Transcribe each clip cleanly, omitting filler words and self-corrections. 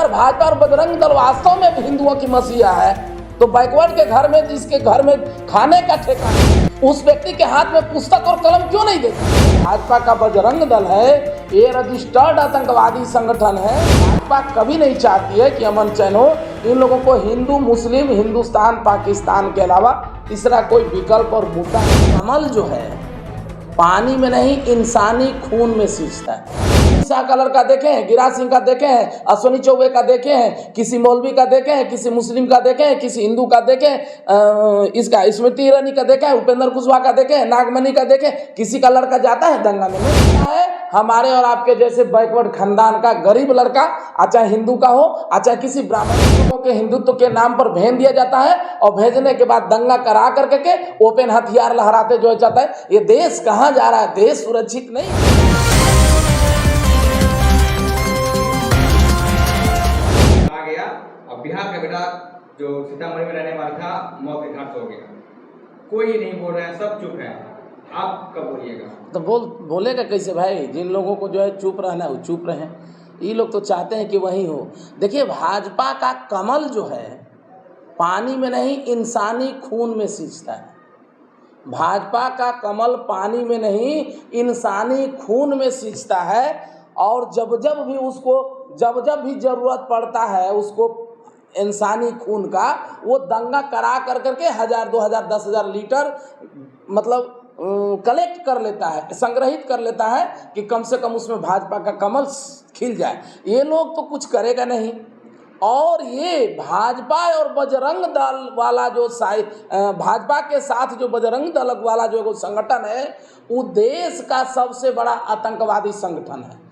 भाजपा और बजरंग दल वास्तव में हिंदुओं की मसीहा है तो बैकवर्ड के घर में, जिसके घर में खाने का ठेकाना है, उस व्यक्ति के हाथ में पुस्तक और कलम क्यों नहीं देते? भाजपा का बजरंग दल है, ये रजिस्टर्ड आतंकवादी संगठन है। भाजपा कभी नहीं चाहती है कि अमन चैन हो। इन लोगों को हिंदू, मुस्लिम, हिंदुस्तान, पाकिस्तान के अलावा तीसरा कोई विकल्प और मुद्दा। कमल जो है पानी में नहीं, इंसानी खून में सींचता है। शाह का लड़का देखे हैं, गिरिराज सिंह का देखे हैं, अश्विनी चौबे का देखे हैं, किसी मौलवी का देखे हैं, किसी मुस्लिम का देखे हैं, किसी हिंदू का देखे हैं, इसका स्मृति ईरानी का देखे हैं, उपेंद्र कुशवाहा का देखे हैं, नागमणि का देखे, किसी का लड़का जाता है दंगा में? है हमारे और आपके जैसे बैकवर्ड खानदान का गरीब लड़का, चाहे हिंदू का हो, चाहे किसी ब्राह्मण लोगों के हिंदुत्व के नाम पर भेज दिया जाता है और भेजने के बाद दंगा करा करके ओपन हथियार लहराते जो जाता है। ये देश कहाँ जा रहा है? देश सुरक्षित नहीं। बिहार का बेटा जो सीतामढ़ी में रहने वाला था, मौत के घाट हो गया। कोई नहीं बोल रहा है, सब चुप है। आप कब बोलिएगा? तो बोलेगा कैसे भाई? जिन लोगों को जो है चुप रहना है वो चुप रहे। ये लोग तो चाहते हैं कि वही हो। देखिए, भाजपा का कमल जो है पानी में नहीं, इंसानी खून में सींचता है। भाजपा का कमल पानी में नहीं, इंसानी खून में सींचता है। और जब जब भी जरूरत पड़ता है उसको इंसानी खून का, वो दंगा करा करके 1000, 2000, 10,000 लीटर मतलब कलेक्ट कर लेता है, संग्रहित कर लेता है कि कम से कम उसमें भाजपा का कमल खिल जाए। ये लोग तो कुछ करेगा नहीं। और ये भाजपा और बजरंग दल वाला जो भाजपा के साथ जो बजरंग दल वाला जो संगठन है, वो देश का सबसे बड़ा आतंकवादी संगठन है,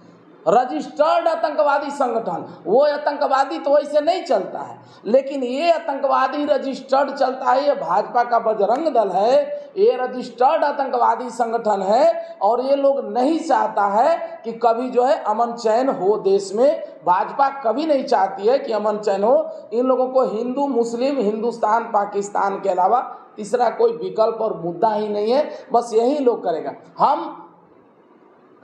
रजिस्टर्ड आतंकवादी संगठन। वो आतंकवादी तो वैसे नहीं चलता है, लेकिन ये आतंकवादी रजिस्टर्ड चलता है। ये भाजपा का बजरंग दल है, ये रजिस्टर्ड आतंकवादी संगठन है। और ये लोग नहीं चाहता है कि कभी जो है अमन चैन हो देश में। भाजपा कभी नहीं चाहती है कि अमन चैन हो। इन लोगों को हिंदू, मुस्लिम, हिंदुस्तान, पाकिस्तान के अलावा तीसरा कोई विकल्प और मुद्दा ही नहीं है। बस यही लोग करेगा। हम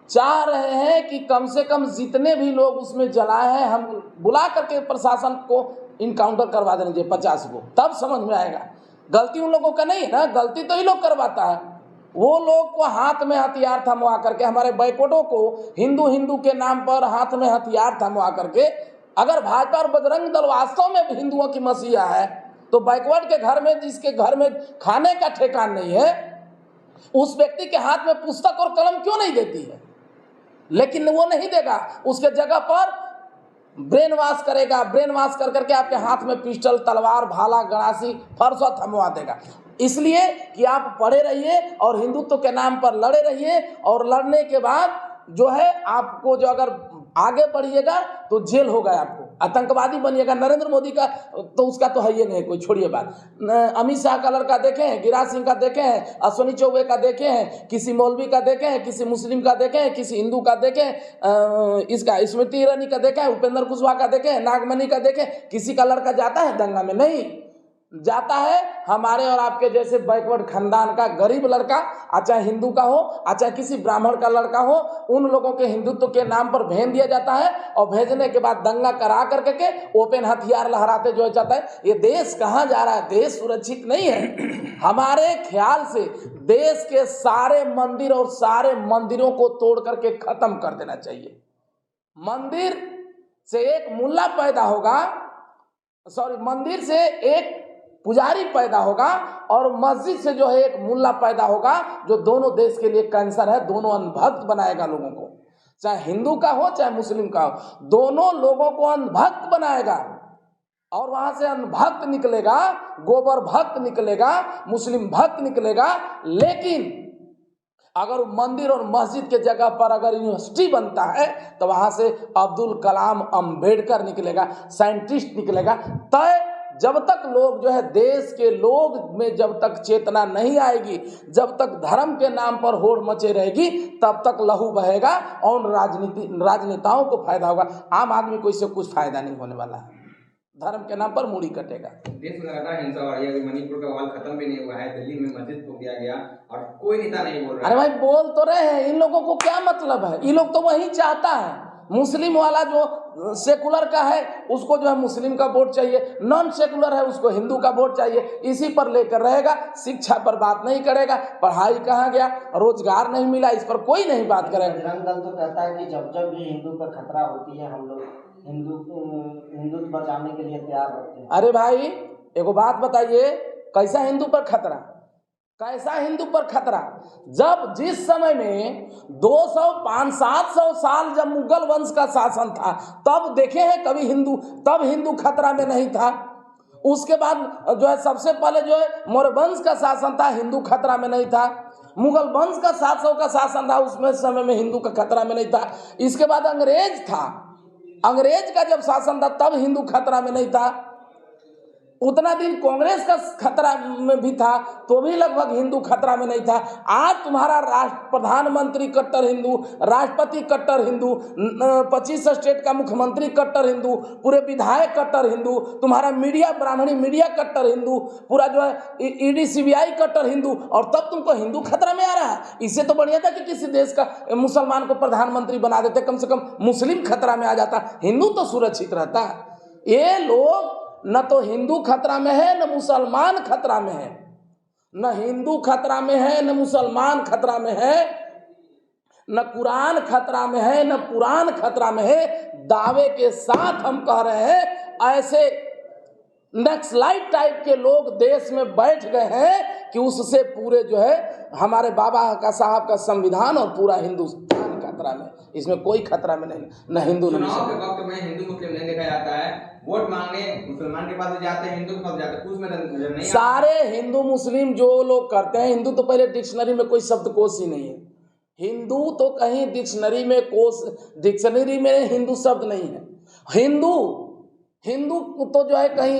चाह रहे हैं कि कम से कम जितने भी लोग उसमें जलाए हैं, हम बुला करके प्रशासन को इनकाउंटर करवा देना चाहिए 50 को, तब समझ में आएगा। गलती उन लोगों का नहीं है ना, गलती तो ही लोग करवाता है। वो लोग को हाथ में हथियार थमवा करके, हमारे बैकवर्डों को हिंदू के नाम पर हाथ में हथियार थमवा करके, अगर भाजपा और बजरंग दल वास्तव में हिंदुओं की मसीहा है तो बैकवर्ड के घर में, जिसके घर में खाने का ठेकान नहीं है, उस व्यक्ति के हाथ में पुस्तक और कलम क्यों नहीं देती है? लेकिन वो नहीं देगा, उसके जगह पर ब्रेन वॉश करेगा। ब्रेन वॉश कर करके आपके हाथ में पिस्टल, तलवार, भाला, गणासी, फरसा थमवा देगा। इसलिए कि आप पढ़े रहिए और हिंदुत्व के नाम पर लड़े रहिए, और लड़ने के बाद जो है आपको जो अगर आगे बढ़िएगा तो जेल होगा, आपको आतंकवादी बनिएगा। नरेंद्र मोदी का तो उसका तो है ही नहीं कोई, छोड़िए बात। अमित शाह का लड़का देखे हैं, गिरिराज सिंह का देखे हैं, अश्विनी चौबे का देखे हैं, किसी मौलवी का देखे हैं, किसी मुस्लिम का देखे हैं, किसी हिंदू का देखे हैं, इसका स्मृति ईरानी का देखे हैं, उपेंद्र कुशवाहा का देखे हैं, नागमणि का देखे, किसी का लड़का जाता है दंगा में? नहीं जाता है। हमारे और आपके जैसे बैकवर्ड खानदान का गरीब लड़का, चाहे हिंदू का हो, चाहे किसी ब्राह्मण का लड़का हो, उन लोगों के हिंदुत्व के नाम पर भेज दिया जाता है और भेजने के बाद दंगा करा करके ओपन हथियार लहराते जो जाता है। ये देश कहाँ जा रहा है? देश सुरक्षित नहीं है। हमारे ख्याल से देश के सारे मंदिर और सारे मंदिरों को तोड़ करके खत्म कर देना चाहिए। मंदिर से एक मुल्ला पैदा होगा, मंदिर से एक पुजारी पैदा होगा और मस्जिद से जो है एक मुल्ला पैदा होगा, जो दोनों देश के लिए कैंसर है। दोनों अंधभक्त बनाएगा लोगों को, चाहे हिंदू का हो चाहे मुस्लिम का हो, दोनों लोगों को अंधभक्त बनाएगा। और वहां से अंधभक्त निकलेगा, गोबर भक्त निकलेगा, मुस्लिम भक्त निकलेगा। लेकिन अगर मंदिर और मस्जिद के जगह पर अगर यूनिवर्सिटी बनता है तो वहां से अब्दुल कलाम, अंबेडकर निकलेगा, साइंटिस्ट निकलेगा। तय जब तक लोग जो है देश के लोग में जब तक चेतना नहीं आएगी, जब तक धर्म के नाम पर होड़ मचे रहेगी, तब तक लहू बहेगा और राजनेताओं को फायदा होगा। आम आदमी को इससे कुछ फायदा नहीं होने वाला है। धर्म के नाम पर मूड़ी कटेगा। देश में लगातार हिंसा हो रही है। मणिपुर का वाल खत्म भी नहीं हुआ है, दिल्ली में मस्जिद को किया गया और कोई नेता नहीं बोल रहा है। अरे भाई बोल तो रहे हैं, इन लोगों को क्या मतलब है? ये लोग तो वही चाहता है मुस्लिम वाला जो सेकुलर का है उसको जो है मुस्लिम का वोट चाहिए, नॉन सेकुलर है उसको हिंदू का वोट चाहिए, इसी पर लेकर रहेगा। शिक्षा पर बात नहीं करेगा, पढ़ाई कहाँ गया, रोजगार नहीं मिला, इस पर कोई नहीं बात करेगा। बजरंग दल तो कहता है कि जब जब भी हिंदू पर खतरा होती है हम लोग हिंदुत्व बचाने के लिए तैयार रहते हैं। अरे भाई एगो बात बताइए, कैसा हिंदू पर खतरा, कैसा हिंदू पर खतरा? जब जिस समय में 200, 500, 700 साल जब मुगल वंश का शासन था तब देखे हैं कभी हिंदू, तब हिंदू खतरा में नहीं था। उसके बाद जो है सबसे पहले जो है मौर्य वंश का शासन था, हिंदू खतरा में नहीं था। मुगल वंश का 700 का शासन था, उसमें समय में हिंदू का खतरा में नहीं था। इसके बाद अंग्रेज था, अंग्रेज का जब शासन था तब हिंदू खतरा में नहीं था। उतना दिन कांग्रेस का खतरा में भी था तो भी लगभग हिंदू खतरा में नहीं था। आज तुम्हारा प्रधानमंत्री कट्टर हिंदू, राष्ट्रपति कट्टर हिंदू, 25 स्टेट का मुख्यमंत्री कट्टर हिंदू, पूरे विधायक कट्टर हिंदू, तुम्हारा मीडिया ब्राह्मणी मीडिया कट्टर हिंदू, पूरा जो है ईडी सीबीआई कट्टर हिंदू, और तब तुमको हिंदू खतरा में आ रहा है। इससे तो बढ़िया था कि किसी देश का मुसलमान को प्रधानमंत्री बना देते, कम से कम मुस्लिम खतरा में आ जाता, हिंदू तो सुरक्षित रहता। ये लोग न तो हिंदू खतरा में है न मुसलमान खतरा में है, न हिंदू खतरा में है न मुसलमान खतरा में है, न कुरान खतरा में है न पुराण खतरा में है। दावे के साथ हम कह रहे हैं ऐसे नक्सलाइट टाइप के लोग देश में बैठ गए हैं कि उससे पूरे जो है हमारे बाबा का साहब का संविधान और पूरा हिंदुस्तान खतरा में, इसमें कोई खतरा में नहीं, न हिंदू न चुनाव के वक्त में हिंदू मुस्लिम नहीं देखा जाता है, वोट मांगने मुसलमान के पास जाते हैं, हिंदू के पास जाते हैं, कुछ में नजर नहीं सारे हिंदू मुस्लिम जो लोग करते हैं, हिंदू तो पहले डिक्शनरी में कोई शब्दकोश ही नहीं है। हिंदू तो कहीं डिक्शनरी में डिक्शनरी में हिंदू शब्द नहीं है। हिंदू तो जो है कहीं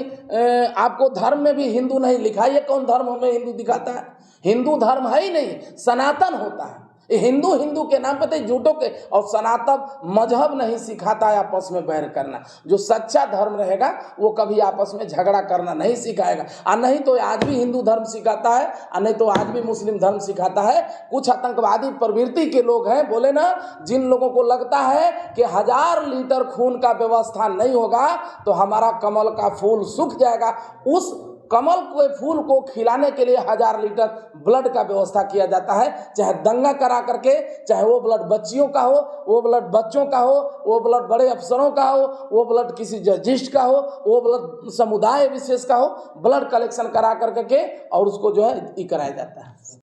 आपको धर्म में भी हिंदू नहीं लिखा, ये कौन धर्म हमें हिंदू दिखाता है? हिंदू धर्म है ही नहीं, सनातन होता है। हिंदू हिंदू के नाम पे तो झूठों के, और सनातन मजहब नहीं सिखाता है आपस में बैर करना। जो सच्चा धर्म रहेगा वो कभी आपस में झगड़ा करना नहीं सिखाएगा। और नहीं तो आज भी हिंदू धर्म सिखाता है, और नहीं तो आज भी मुस्लिम धर्म सिखाता है। कुछ आतंकवादी प्रवृत्ति के लोग हैं, बोले ना, जिन लोगों को लगता है कि 1000 लीटर खून का व्यवस्था नहीं होगा तो हमारा कमल का फूल सूख जाएगा, उस कमल के फूल को खिलाने के लिए 1000 लीटर ब्लड का व्यवस्था किया जाता है। चाहे दंगा करा करके, चाहे वो ब्लड बच्चियों का हो, वो ब्लड बच्चों का हो, वो ब्लड बड़े अफसरों का हो, वो ब्लड किसी जर्नलिस्ट का हो, वो ब्लड समुदाय विशेष का हो, ब्लड कलेक्शन करा करके और उसको जो है कराया जाता है।